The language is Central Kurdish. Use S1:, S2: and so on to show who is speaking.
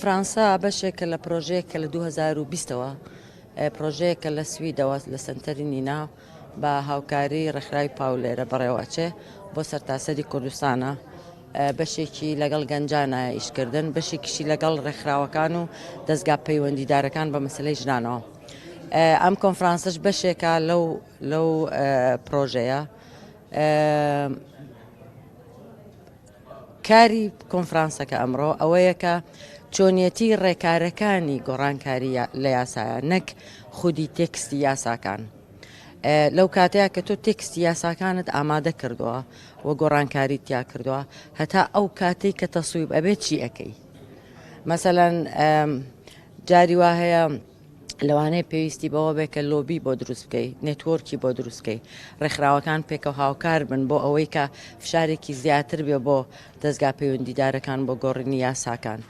S1: فرانسا بەشێکە لە پرۆژەیەکە لە 2020ەوە پرۆژەیەکە لە سویدەوە لە سنتەرینینا بە هاوکاری ڕێکخراوی پاولێرە بەڕێوەچێ بۆ سەرتاسەری کوردستانە بەشێکی لەگەڵ گەنجانە ئیشکردن بەشێکیشی لەگەڵ ڕێکخراوەکان و دەستگا پەیوەندیدارەکان بە مەسلەی ژنانەوە. ئەم کۆنفرانسش بەشێکە لەو پرۆژەیە. کاری کۆنفرانسەکە ئەمڕۆ ئەوەیە کە چۆنیەتی ڕێکارەکانی گۆڕانکاری لە یاسایە نەک خودی تێکستی یاساکان. لەو کاتەیە کە تۆ تێکستی یاساکانت ئامادە کردووە و گۆڕانکاری تیا کردووە هەتا ئەو کاتەی کە تەسویب ئەبێت چی ئەەکەی. مەسەلەن جاری وا هەیە لەوانەیە پێویستی بەوە بێت کە لۆبی بۆ دروست بکەی، نێتوۆرکی بۆ دروستکەی، ڕێکخراوەکان پێکەوە هاوکار بن بۆ ئەوەی کە فشارێکی زیاتر بێ بۆ دەستگا پەیوەندیدارەکان بۆ گۆڕینی یاساکان.